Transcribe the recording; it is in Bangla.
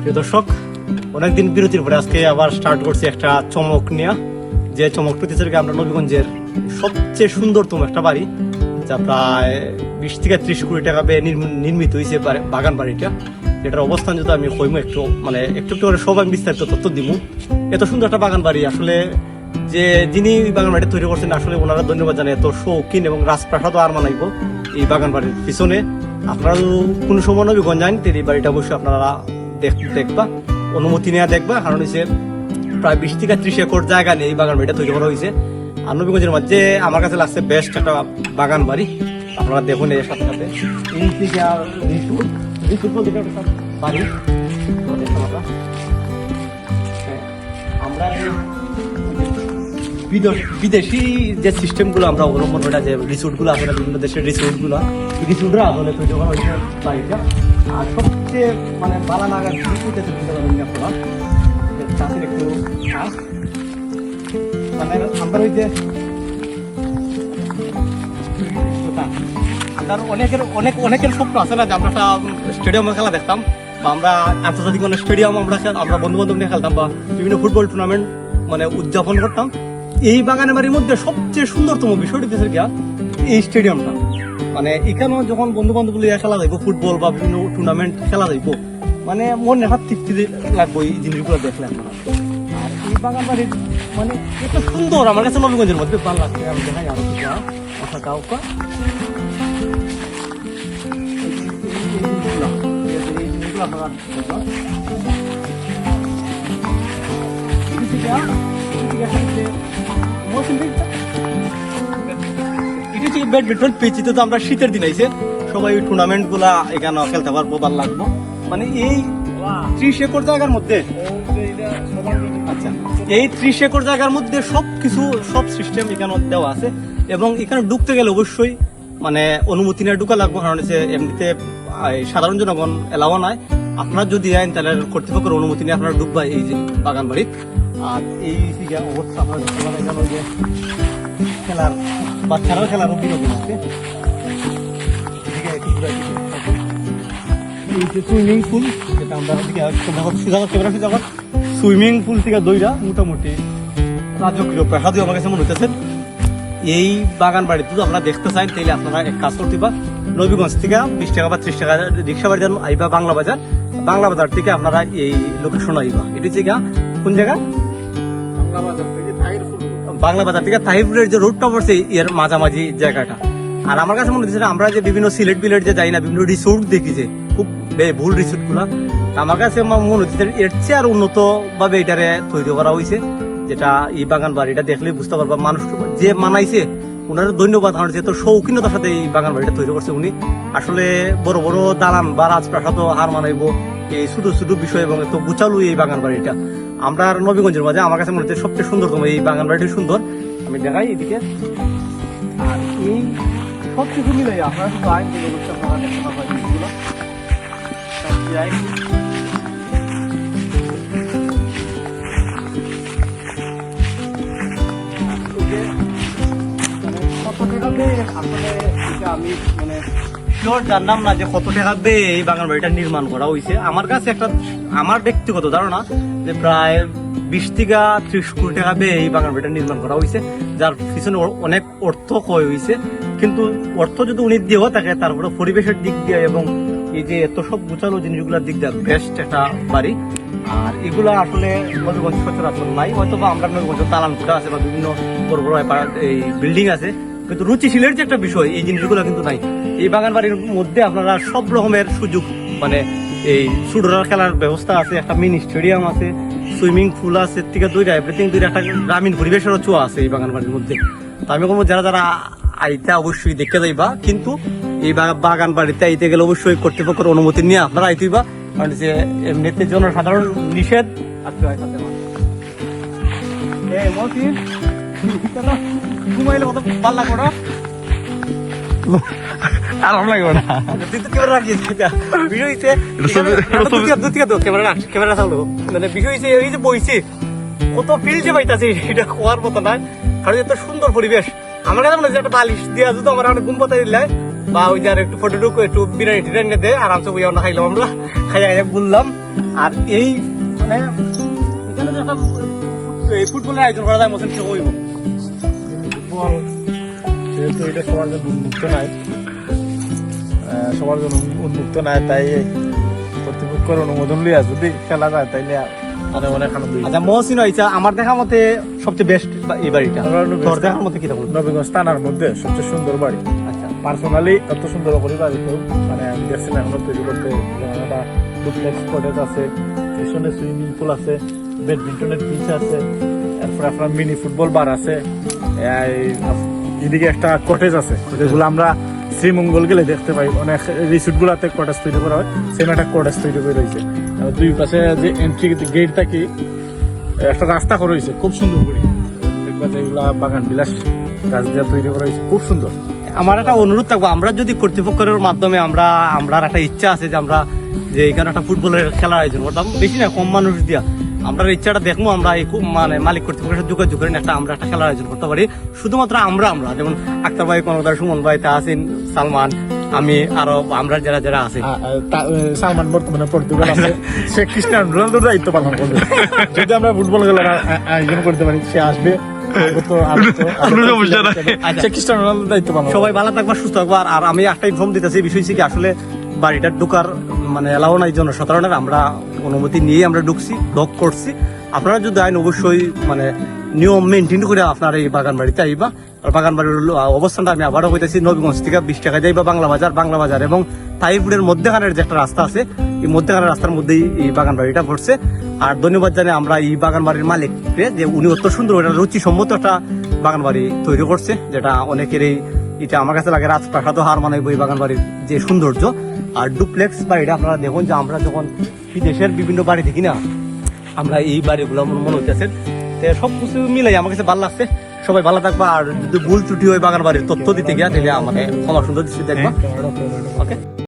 প্রিয় দর্শক, অনেকদিন বিরতির পরে আজকে আবার স্টার্ট করছি একটা চমক নিয়ে। যে চমকটা হচ্ছে আমরা নবীগঞ্জের সবচেয়ে সুন্দরতম একটা বাড়ি, যা প্রায় 20 থেকে 30 কোটি টাকা ব্যয়ে নির্মিত হয়েছে বাগান বাড়িটা, যেটার অবস্থান যদি আমি কইমু একটু একটু করে সব আমি বিস্তারিত তথ্য দিব। এত সুন্দর একটা বাগান বাড়ি, আসলে যে যিনি বাগান বাড়িটা তৈরি করছেন আসলে ওনারা ধন্যবাদ জানাই। এত শৌখিন এবং রাজপ্রাসাদও আর মানাইব এই বাগান বাড়ির পিছনে। আপনারা কোনো সময় নবীগঞ্জ যান এই বাড়িটা অবশ্যই আপনারা দেখবা, অনুমতি নেওয়া দেখবা, কারণ হচ্ছে প্রায় 20 থেকে 30 একর জায়গা নিয়ে এই বাগান বাড়িটা তৈরি করা হয়েছে। আর নবীগঞ্জের মধ্যে আমার কাছে লাগছে বেস্ট একটা বাগান বাড়ি। আপনারা দেখুন এর সাথে সাথে এই থেকে বাড়ি আমরা বিদেশি যে সিস্টেমগুলো আমরা অবলম্বন করি, যে রিসোর্টগুলো আছে না, বিভিন্ন দেশের রিসোর্টরা আসলে তৈরি করা হয়েছে বাড়িটা। আর সবচেয়ে বালা নাগাদ আপনারা চাষের একটু আমরা ওই যে অনেকের স্বপ্ন আছে না যে আমরা একটা স্টেডিয়ামে খেলা দেখতাম, বা আমরা আন্তর্জাতিক স্টেডিয়াম আমরা বন্ধু বান্ধব নিয়ে খেলতাম, বা বিভিন্ন ফুটবল টুর্নামেন্ট উদযাপন করতাম। এই বাগানের বাড়ির মধ্যে সবচেয়ে সুন্দরতম বিষয়টি হচ্ছে কি এই স্টেডিয়ামটা। এখানেও যখন বন্ধু বান্ধব খেলা যাইব, ফুটবল বা বিভিন্ন টুর্নামেন্ট খেলা যাইব, মনে একটা তৃপ্তি লাগবে এই জিনিসগুলো দেখলে আপনারা। আর এই বাগান বাড়ির এত সুন্দর আমার কাছে নবীগঞ্জের মধ্যে ভালো লাগছে। আমি দেখাই আরো কথা কাউকা ব্যাডমিন্টন পিচ তো আমরা শীতের দিন আইছে, সবাই টুর্নামেন্ট গুলা এখানে খেলতে পারবো, ভালো লাগবো। এই 30 একর জায়গার মধ্যে, আচ্ছা এই 30 একর জায়গার মধ্যে সব সিস্টেম এখানে দেওয়া আছে। এবং এখানে ঢুকতে গেলে অবশ্যই অনুমতি নিয়ে ঢুকা লাগবে, কারণ হচ্ছে এমনিতে সাধারণ জনগণ এলাও নাই। আপনারা যদি আইন তাহলে কর্তৃপক্ষের অনুমতি নিয়ে আপনারা ঢুকবা এই যে বাগান বাড়ি। আর এই অবস্থা আপনারা যে খেলার বাচ্চারাও খেলার বিনোদন আছে। সুইমিং পুল, যেটা আমরা সুইমিং পুল থেকে দইরা মোটামুটি রাজকীয় প্রাসাদও আমার কাছে মনে হইতেছে। এই বাগান বাড়িতে যদি আপনারা দেখতে চান তাহলে আপনারা এক কাজ করতে বা নবীগঞ্জ থেকে 20 টাকা বা 30 টাকা রিক্সা বাড়ি আইবা বাংলা বাজার থেকে আপনারা এই লোকেশন আইবা। এটি হচ্ছে কোন জায়গা? বাংলা বাজার থেকে তাহিরপুরের যে রোডটা পড়ছে এর মাঝামাঝি জায়গাটা। আর আমার কাছে মনে হচ্ছে আমরা যে বিভিন্ন সিলেট বিলেট যে যাই না, বিভিন্ন রিসোর্ট দেখি যে খুব ভুল রিসোর্ট গুলা, আমার কাছে মনে হচ্ছে এর চেয়ে আর উন্নত ভাবে এটারে তৈরি করা হয়েছে, যেটা এই বাগান বাড়িটা দেখলে বুঝতে পারবা মানুষ যে মানাইছে ওনার ধন্যবাদ। কারণ যেহেতু শৌখিনতার সাথে এই বাগান বাড়িটা তৈরি করছে উনি, আসলে বড় বড় দালান বা রাজপ্রাসাদ হার মানাইবো এই ছোট ছোট বিষয় এবং এত গুছালু এই বাগান বাড়িটা। আমরা নবীগঞ্জের মাঝে আমার কাছে মনে হচ্ছে সবচেয়ে সুন্দরতম এই বাগান বাড়িটি সুন্দর। আমি দেখাই এদিকে। আর এই সব কিছু মিলে আপনারা শুধু আইন আমি জানলাম না যে কত টাকা দিয়ে এই বাগান বাড়িটা নির্মাণ করা হয়েছে। আমার কাছে আমার ব্যক্তিগত ধারণা যে প্রায় 20 থেকে 30 কোটি টাকা দিয়ে এই বাগান বাড়িটা নির্মাণ করা হয়েছে, যার পিছনে অনেক অর্থ ক্ষয় হয়েছে। কিন্তু অর্থ যদি উনি দিয়েও থাকে, তারপরে পরিবেশের দিক দিয়ে এবং এই যে এত সব গুছালো জিনিসগুলোর দিক দিয়ে বেস্ট একটা বাড়ি। আর এগুলো আসলে নবীগঞ্জ সচরাচর নাই, হয়তো বা আমরা নবীগঞ্জ দালানকুটা আছে বা বিভিন্ন বড় বড় এই বিল্ডিং আছে, কিন্তু রুচিশীলের যে একটা বিষয় এই জিনিসগুলো কিন্তু নাই। এই বাগান বাড়ির মধ্যে আপনারা সব রকমের সুযোগ, এই ফুটবল খেলার ব্যবস্থা আছে, একটা মিনি স্টেডিয়াম আছে, সুইমিং পুল আছে, থেকে দুইটা এভরিথিং, দুইটা একটা গ্রামীণ পরিবেশেরও চোয়া আছে এই বাগান বাড়ির মধ্যে। তো আমি বলবো যারা আইতে অবশ্যই দেখতে যাইবা, কিন্তু এই বাগান বাড়িতে আইতে গেলে অবশ্যই কর্তৃপক্ষের অনুমতি নিয়ে আপনারা আইতেইবা, কারণ যে এমনিতে জনসাধারণ নিষেধ ঘুমাইলে কত ভালো লাগবে না, আরাম লাগবে না। ক্যামেরা বিষয় হয়েছে এই যে বইছে কত ফিল যে পাইতাছে এটা কোয়ার মতো না, কারণ এত সুন্দর পরিবেশ। আমার কাছে মনে হচ্ছে একটা বালিশ দিয়া যদি আমার ঘুম পাতা দিলে বা ওই যে আর একটু ফটো টুকু একটু বিরিয়ানি টিরিয়ানি দে আরামসে বইয়া না খাইলাম আমরা খাইয়া বললাম। আর এই মানে এখানে যে একটা এই ফুটবলের আয়োজন করা যায় মতন কেউ হইব ফুটবল যেহেতু এটা সবার জন্য উন্মুক্ত নাই, সবার জন্য উন্মুক্ত নাই, তাই কর্তৃপক্ষের অনুমোদন লিয়া যদি খেলা যায় তাইলে অনেক অনেক আনন্দ। আচ্ছা মহসিন হয়েছে আমার দেখার মতে সবচেয়ে বেস্ট এই বাড়িটা, তোর দেখার মতে কি তখন? নবীগঞ্জ থানার মধ্যে সবচেয়ে সুন্দর বাড়ি। আচ্ছা পার্সোনালি এত সুন্দর করে বাড়ি কেউ মানে আমি দেখছি না এখনো তৈরি করতে। যেমন একটা ডুপ্লেক্স কটেজ আছে, পিছনে সুইমিং পুল আছে, ব্যাডমিন্টনের পিচ আছে, তারপরে আপনার মিনি ফুটবল বার আছে, এদিকে একটা কটেজ আছে, যেগুলো আমরা শ্রীমঙ্গল গেলে দেখতে পাই অনেক রিসোর্ট গুলাতে কটেজ তৈরি করা হয়, সেম একটা কটেজ তৈরি করে রয়েছে। দুই পাশে যে এন্ট্রি গেট থাকে একটা রাস্তা করা হয়েছে খুব সুন্দর করে, দেখবা যে এগুলা বাগান বিলাস গাছ দিয়ে তৈরি করা হয়েছে, খুব সুন্দর। আমার একটা অনুরোধ থাকবো, আমরা যদি কর্তৃপক্ষের মাধ্যমে আমরা একটা ইচ্ছা আছে যে আমরা যে এখানে একটা ফুটবলের খেলার আয়োজন করতাম, বেশি না কম মানুষ দিয়া আমরা ইচ্ছাটা দেখবো, আমরা এই মানে মালিক কর্তৃপক্ষের সাথে যোগাযোগ করে আমরা একটা খেলার আয়োজন করতে পারি। শুধুমাত্র আমরা যেমন আক্তার ভাই, কনকদার, সুমন ভাই, তাহসিন, সালমান, আমি আরো আমরা যারা যারা আছে। সালমান বর্তমানে পর্তুগাল আছে, সে ক্রিস্টিয়ানো রোনালদোর দায়িত্ব পালন করবে। যদি আমরা ফুটবল খেলার আয়োজন করতে পারি সে আসবে, সবাই ভালো থাকবা, সুস্থ থাকবা। আর আমি একটা ইনফর্ম দিতেছি, বিষয় কি আসলে বাড়িটার ঢুকার মানে এলাও নাই জনসাধারণের, আমরা অনুমতি নিয়ে আমরা ঢুকছি, লক করছি। আপনারা যদি আইন অবশ্যই মানে নিয়ম মেনটেন করে আপনারা এই বাগান বাড়িতে আইবা। আর বাগান বাড়ির অবস্থানটা আমি আবারও বলতেছি, নবীগঞ্জ থেকে 20 টাকা যাইবা বাংলা বাজার এবং তাইপুরের মধ্যখানের যে একটা রাস্তা আছে, এই মধ্যখানের রাস্তার মধ্যেই এই বাগান বাড়িটা পড়ছে। আর ধন্যবাদ জানাই আমরা এই বাগান বাড়ির মালিককে, যে উনি অত সুন্দর একটা রুচিসম্মত একটা বাগান বাড়ি তৈরি করছে, যেটা অনেকেরই এটা আমার কাছে লাগে রাজপ্রাসাদ হার মানাইব এই বাগান বাড়ির যে সৌন্দর্য। আর ডুপ্লেক্স বাড়িটা আপনারা দেখুন যে আমরা যখন বিদেশের বিভিন্ন বাড়ি দেখি না, আমরা এই বাড়িগুলো মনে হইতেছে সবকিছু মিলাই আমার কাছে ভালো লাগছে। সবাই ভালো থাকবা। আর যদি ভুল ত্রুটি হয় বাগান বাড়ির তথ্য দিতে গিয়া তাহলে আমাকে ক্ষমা সুন্দর দৃষ্টি দেখবা। ওকে।